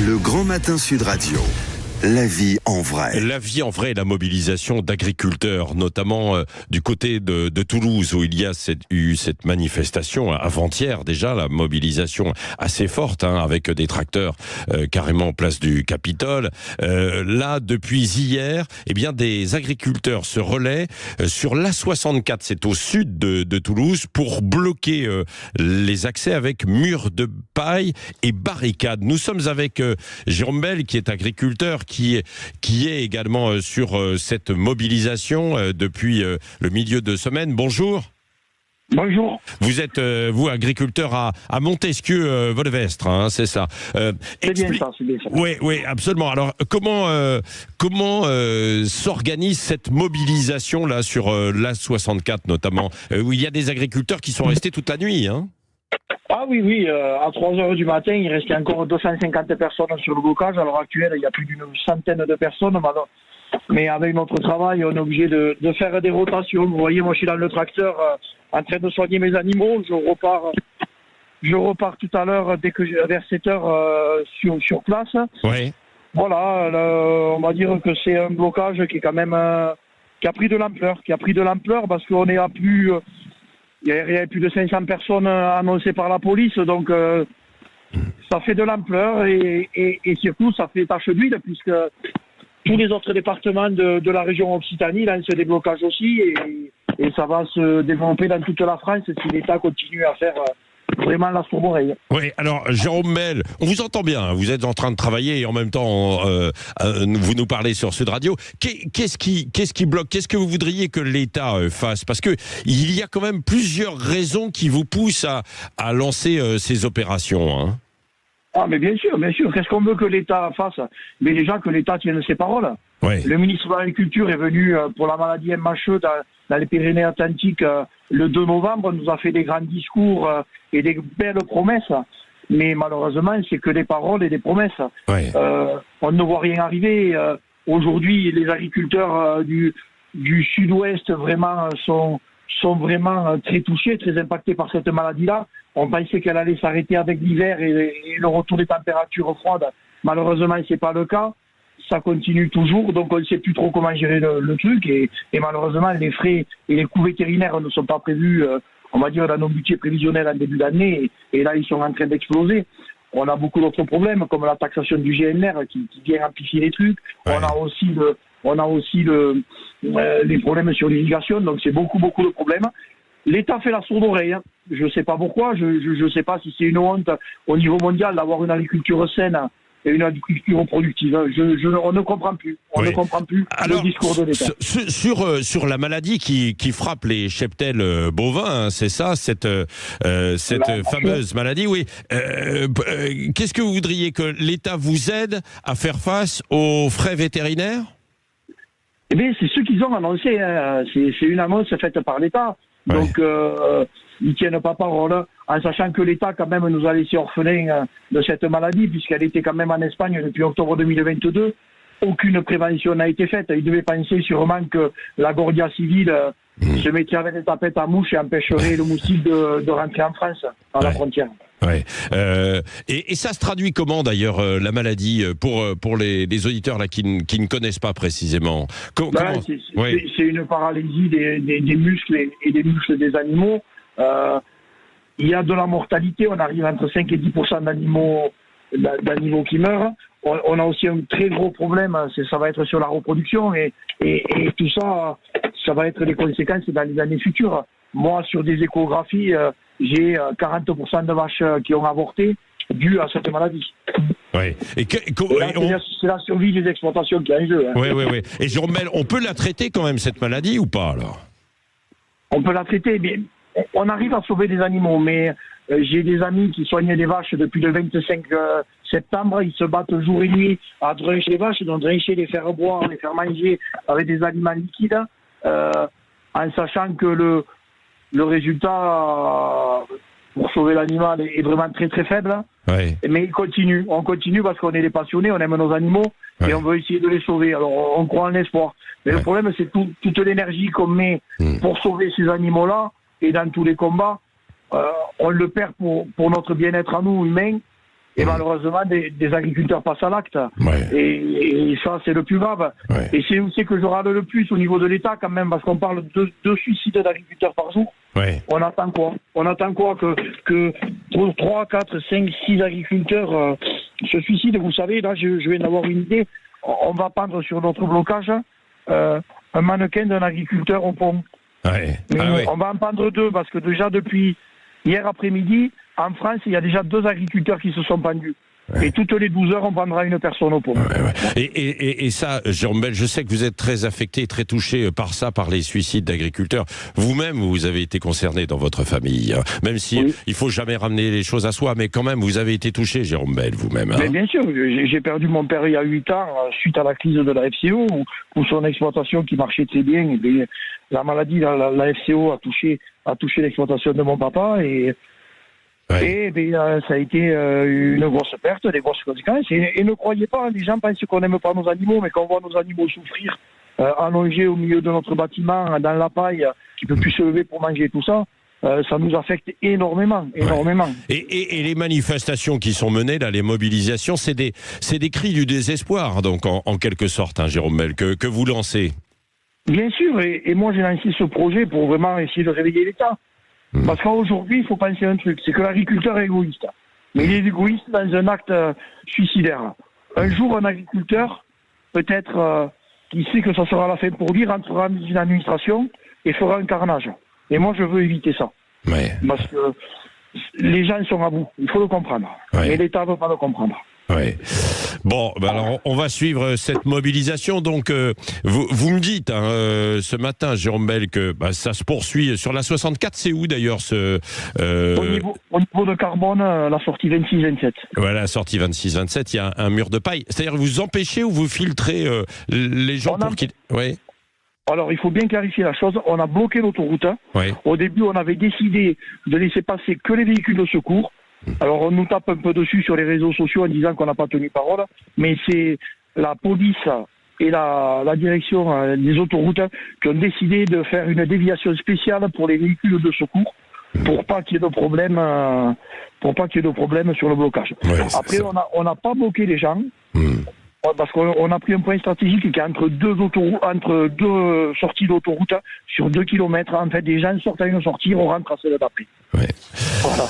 Le Grand Matin Sud Radio. La vie en vrai. La vie en vrai, la mobilisation d'agriculteurs, notamment du côté de Toulouse, où il y a eu cette manifestation avant-hier déjà, la mobilisation assez forte, avec des tracteurs carrément en place du Capitole. Là, depuis hier, des agriculteurs se relaient sur l'A64, c'est au sud de Toulouse, pour bloquer les accès avec murs de paille et barricades. Nous sommes avec Jérôme Bell, qui est agriculteur, qui est également sur cette mobilisation depuis le milieu de semaine. Bonjour. Bonjour. Vous êtes, vous, agriculteur à Montesquieu-Volvestre, c'est ça. C'est bien ça. Oui, absolument. Alors, comment s'organise cette mobilisation là sur l'A64 notamment, où il y a des agriculteurs qui sont restés toute la nuit, Ah oui, à 3h du matin, il restait encore 250 personnes sur le blocage. À l'heure actuelle, il y a plus d'une centaine de personnes. Mais avec notre travail, on est obligé de faire des rotations. Vous voyez, moi je suis dans le tracteur en train de soigner mes animaux. Je repars tout à l'heure vers 7h sur place. Oui. Voilà, on va dire que c'est un blocage qui est quand même qui a pris de l'ampleur, parce qu'on est à plus... Il y avait plus de 500 personnes annoncées par la police, donc ça fait de l'ampleur et surtout ça fait tache d'huile, puisque tous les autres départements de la région Occitanie lancent des blocages aussi, et ça va se développer dans toute la France si l'État continue à faire vraiment la sourde oreille. Oui, alors Jérôme Bell, on vous entend bien, vous êtes en train de travailler et en même temps vous nous parlez sur Sud Radio. Qu'est-ce qui bloque? Qu'est-ce que vous voudriez que l'État fasse? Parce que il y a quand même plusieurs raisons qui vous poussent à lancer ces opérations. Ah mais bien sûr, qu'est-ce qu'on veut que l'État fasse? Mais déjà que l'État tienne ses paroles. Oui. Le ministre de l'Agriculture est venu pour la maladie MHE dans les Pyrénées-Atlantiques le 2 novembre, nous a fait des grands discours et des belles promesses, mais malheureusement c'est que des paroles et des promesses. Oui. On ne voit rien arriver. Aujourd'hui, les agriculteurs du sud-ouest vraiment sont vraiment très touchés, très impactés par cette maladie-là. On pensait qu'elle allait s'arrêter avec l'hiver et le retour des températures froides. Malheureusement, c'est pas le cas. Ça continue toujours, donc on ne sait plus trop comment gérer le truc, et malheureusement les frais et les coûts vétérinaires ne sont pas prévus, on va dire, dans nos budgets prévisionnels en début d'année, et là ils sont en train d'exploser. On a beaucoup d'autres problèmes, comme la taxation du GNR qui vient amplifier les trucs. Ouais. On a aussi les problèmes sur l'irrigation, donc c'est beaucoup de problèmes. L'État fait la sourde oreille. Je ne sais pas pourquoi, je ne sais pas si c'est une honte au niveau mondial d'avoir une agriculture saine et une agriculture productive. On ne comprend plus. On ne comprend plus. Alors, le discours de l'État. Sur la maladie qui frappe les cheptels bovins, c'est ça, cette fameuse maladie, oui. Qu'est-ce que vous voudriez, que l'État vous aide à faire face aux frais vétérinaires? Eh bien, c'est ce qu'ils ont annoncé. C'est une annonce faite par l'État. Ouais. Donc, ils ne tiennent pas parole, en sachant que l'État, quand même, nous a laissé orphelins de cette maladie, puisqu'elle était quand même en Espagne depuis octobre 2022. Aucune prévention n'a été faite. Ils devaient penser sûrement que la Guardia Civile se mettrait avec des tapettes à mouches et empêcherait le moustique de rentrer en France, à la frontière. Ouais. Et ça se traduit comment d'ailleurs, la maladie, pour les auditeurs là qui ne connaissent pas précisément? C'est une paralysie des muscles et des muscles des animaux. Il y a de la mortalité, on arrive entre 5 et 10% d'animaux qui meurent. On a aussi un très gros problème, ça va être sur la reproduction, et tout ça, ça va être les conséquences dans les années futures. Moi, sur des échographies, j'ai 40% de vaches qui ont avorté dû à cette maladie. Oui. C'est la survie des exploitations qui est en jeu. Oui. Et Jérôme Bell, on peut la traiter quand même, cette maladie, ou pas alors? On peut la traiter, mais on arrive à sauver des animaux, mais j'ai des amis qui soignent des vaches depuis le 25 septembre. Ils se battent jour et nuit à drencher les vaches, donc drencher, les faire boire, les faire manger avec des aliments liquides, en sachant que le résultat pour sauver l'animal est vraiment très très faible. Ouais. Mais on continue parce qu'on est des passionnés, on aime nos animaux, et on veut essayer de les sauver. Alors on croit en l'espoir. Mais le problème, c'est toute l'énergie qu'on met pour sauver ces animaux-là, et dans tous les combats, on le perd pour notre bien-être à nous, humains, Et malheureusement, des agriculteurs passent à l'acte. Ouais. Et ça, c'est le plus grave. Ouais. Et c'est aussi que je râle le plus au niveau de l'État, quand même, parce qu'on parle de 2 suicides d'agriculteurs par jour. Ouais. On attend quoi? On attend quoi que 3, 4, 5, 6 agriculteurs se suicident? Vous savez, là, je viens d'avoir une idée. On va pendre sur notre blocage un mannequin d'un agriculteur au pont. Ouais. Mais Ouais. on va en pendre 2, parce que déjà, depuis hier après-midi, en France, il y a déjà 2 agriculteurs qui se sont pendus. Ouais. Et toutes les 12 heures, on prendra une personne au pont. Ouais. Et ça, Jérôme Bel, je sais que vous êtes très affecté, très touché par ça, par les suicides d'agriculteurs. Vous-même, vous avez été concerné dans votre famille, hein. Même si il faut jamais ramener les choses à soi, mais quand même, vous avez été touché, Jérôme Bel, vous-même. Hein. Mais bien sûr, j'ai perdu mon père il y a 8 ans suite à la crise de la FCO, où son exploitation qui marchait très bien, et bien la maladie, la FCO a touché l'exploitation de mon papa et bien, ça a été une grosse perte, des grosses conséquences. Et ne croyez pas, les gens pensent qu'on n'aime pas nos animaux, mais qu'on voit nos animaux souffrir, allongés au milieu de notre bâtiment, dans la paille, qui ne peut plus se lever pour manger tout ça. Ça nous affecte énormément. Et les manifestations qui sont menées, là, les mobilisations, c'est des cris du désespoir, donc en quelque sorte, hein, Jérôme Bel, que vous lancez. Bien sûr, et moi j'ai lancé ce projet pour vraiment essayer de réveiller l'État. Parce qu'aujourd'hui, il faut penser un truc, c'est que l'agriculteur est égoïste. Mais il est égoïste dans un acte suicidaire. Un jour, un agriculteur, peut-être, qui sait que ça sera la fin pour lui, rentrera dans une administration et fera un carnage. Et moi, je veux éviter ça. Ouais. Parce que les gens sont à bout, il faut le comprendre. Ouais. Mais l'État ne veut pas le comprendre. Ouais. Bon, alors on va suivre cette mobilisation. Donc, vous me dites ce matin, Jérôme Bel, que ça se poursuit sur la 64. C'est où d'ailleurs Au niveau de Carbone, la sortie 26-27. Voilà, la sortie 26-27, il y a un mur de paille. C'est-à-dire vous empêchez ou vous filtrez les gens pour qu'ils... Oui. Alors, il faut bien clarifier la chose. On a bloqué l'autoroute. Ouais. Au début, on avait décidé de laisser passer que les véhicules de secours. Alors, on nous tape un peu dessus sur les réseaux sociaux en disant qu'on n'a pas tenu parole. Mais c'est la police et la direction des autoroutes qui ont décidé de faire une déviation spéciale pour les véhicules de secours pour pas qu'il y ait de problème, sur le blocage. Ouais, après, on n'a pas bloqué les gens. Parce qu'on a pris un point stratégique qui est entre deux sorties d'autoroute sur 2 kilomètres. En fait, des gens sortent à une sortie, on rentre à celle d'après. Ouais. Voilà.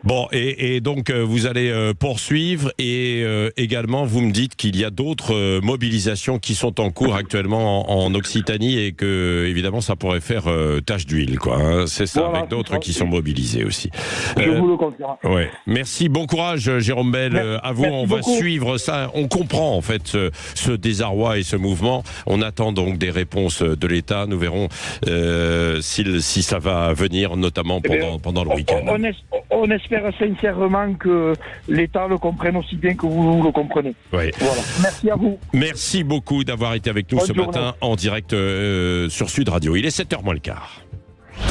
Bon, et donc vous allez poursuivre et également vous me dites qu'il y a d'autres mobilisations qui sont en cours actuellement en Occitanie et que évidemment ça pourrait faire tache d'huile, quoi. Hein. C'est ça, voilà, avec d'autres qui sont mobilisés aussi. Je vous le confirme. Ouais. Merci, bon courage Jérôme Bel. À vous, on va suivre ça. On comprend en fait ce désarroi et ce mouvement. On attend donc des réponses de l'État. Nous verrons si ça va venir, notamment pendant le week-end. On espère sincèrement que l'État le comprenne aussi bien que vous le comprenez. Oui. Voilà. Merci à vous. Merci beaucoup d'avoir été avec nous ce matin en direct sur Sud Radio. Il est 7h moins le quart.